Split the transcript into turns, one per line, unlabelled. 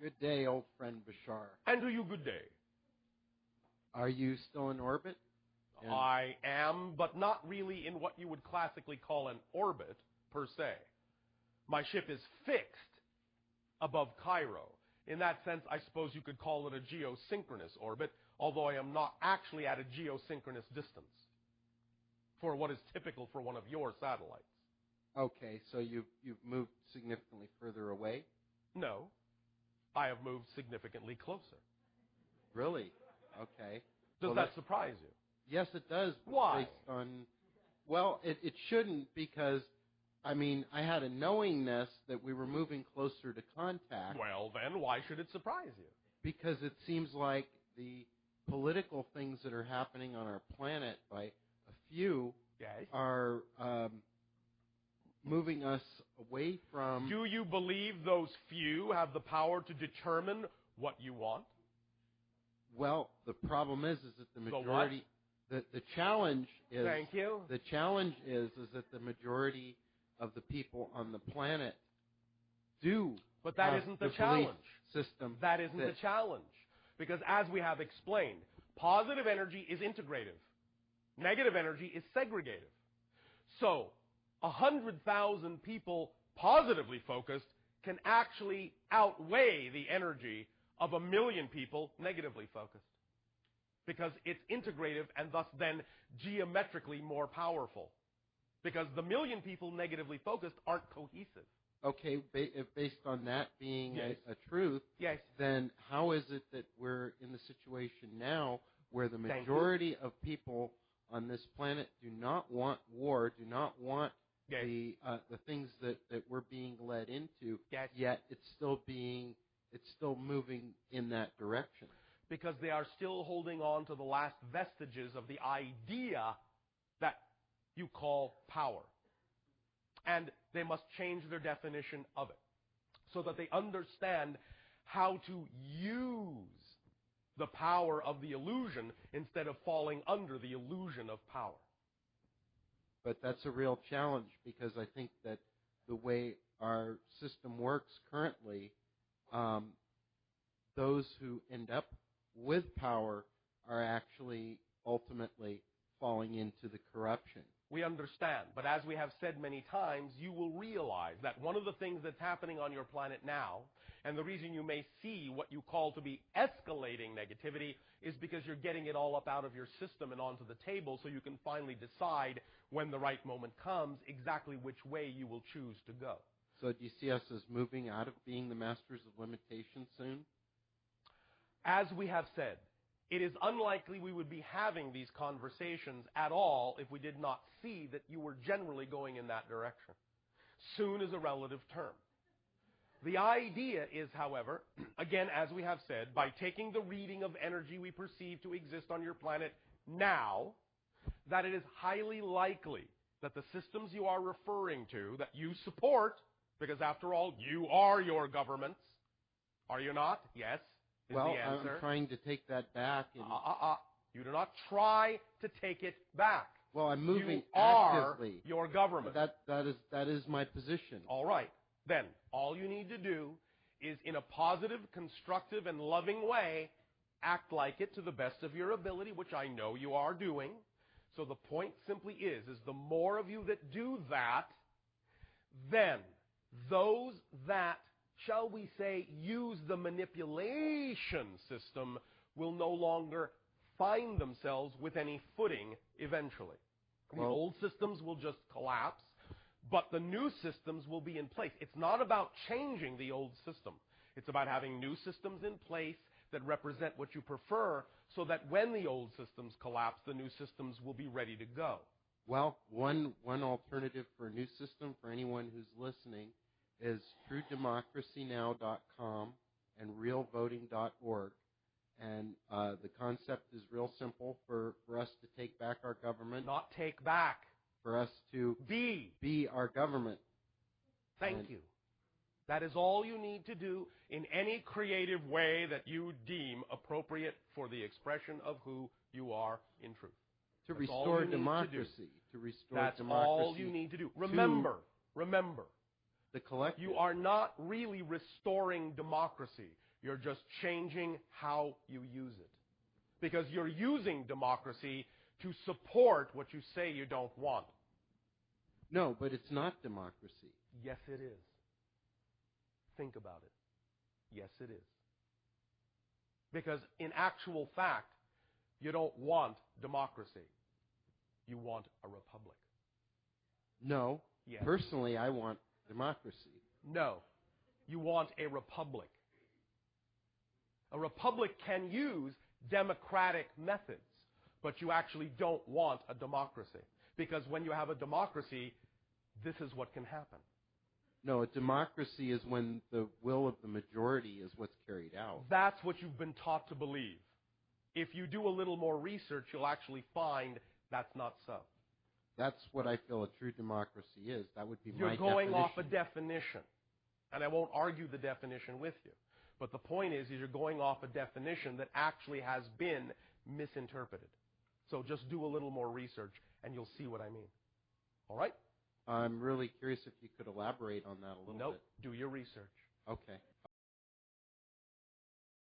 Good day, old friend Bashar.
And to you, good day.
Are you still in orbit?
I am, but not really in what you would classically call an orbit, per se. My ship is fixed above Cairo. In that sense, I suppose you could call it a geosynchronous orbit, although I am not actually at a geosynchronous distance for what is typical for one of your satellites.
Okay, so you've moved significantly further away?
No, I have moved significantly closer.
Really? Okay.
Does that surprise you?
Yes, it does.
Why?
Based on, well, it shouldn't, because, I mean, I had a knowingness that we were moving closer to contact.
Well, then, why should it surprise you?
Because it seems like the political things that are happening on our planet by a few
Yes.
are moving us away from...
Do you believe those few have the power to determine what you want?
Well, the problem is that the majority... The challenge is...
Thank you.
The challenge is that the majority of the people on the planet do...
But that isn't the challenge.
System
that isn't the challenge. Because as we have explained, positive energy is integrative. Negative energy is segregative. So, 100,000 people positively focused can actually outweigh the energy of 1 million people negatively focused. Because it's integrative and thus then geometrically more powerful. Because the 1 million people negatively focused aren't cohesive.
Okay, based on that being
Yes.
a truth,
Yes.
then how is it that we're in the situation now where the majority of people on this planet do not want war, do not want
Yes.
the things that we're being led into,
Yes.
yet it's still moving in that direction?
Because they are still holding on to the last vestiges of the idea that you call power. And they must change their definition of it so that they understand how to use the power of the illusion instead of falling under the illusion of power.
But that's a real challenge, because I think that the way our system works currently, those who end up with power are actually ultimately falling into the corruption.
We understand, but as we have said many times, you will realize that one of the things that's happening on your planet now, and the reason you may see what you call to be escalating negativity, is because you're getting it all up out of your system and onto the table so you can finally decide when the right moment comes exactly which way you will choose to go.
So do you see us as moving out of being the masters of limitation soon?
As we have said, it is unlikely we would be having these conversations at all if we did not see that you were generally going in that direction. Soon is a relative term. The idea is, however, again, as we have said, by taking the reading of energy we perceive to exist on your planet now, that it is highly likely that the systems you are referring to, that you support, because after all, you are your governments, are you not? Yes.
Well,
the answer.
I'm trying to take that back.
You do not try to take it back.
Well, I'm moving
you are
actively.
Your government.
That is my position.
All right. Then, all you need to do is, in a positive, constructive, and loving way, act like it to the best of your ability, which I know you are doing. So the point simply is the more of you that do that, then those that, shall we say, use the manipulation system will no longer find themselves with any footing eventually. The old systems will just collapse, but the new systems will be in place. It's not about changing the old system. It's about having new systems in place that represent what you prefer, so that when the old systems collapse, the new systems will be ready to go.
Well, one alternative for a new system for anyone who's listening is truedemocracynow.com and realvoting.org. And the concept is real simple: for us to take back our government.
Not take back.
For us to be our government.
Thank you. That is all you need to do in any creative way that you deem appropriate for the expression of who you are in truth.
To restore democracy.
That's all you need to do. Remember,
the collective.
you are not really restoring democracy. You're just changing how you use it. Because you're using democracy to support what you say you don't want.
No, but it's not democracy.
Yes, it is. Think about it. Yes, it is. Because in actual fact, you don't want democracy. You want a republic.
No.
Yes.
Personally, I want democracy.
No. You want a republic. A republic can use democratic methods, but you actually don't want a democracy. Because when you have a democracy, this is what can happen.
No, a democracy is when the will of the majority is what's carried out.
That's what you've been taught to believe. If you do a little more research, you'll actually find that's not so.
That's what I feel a true democracy is. That would be my
You're going
definition.
off a definition. And I won't argue the definition with you. But the point is you're going off a definition that actually has been misinterpreted. So just do a little more research and you'll see what I mean. All right?
I'm really curious if you could elaborate on that a little bit.
Nope. Do your research.
Okay.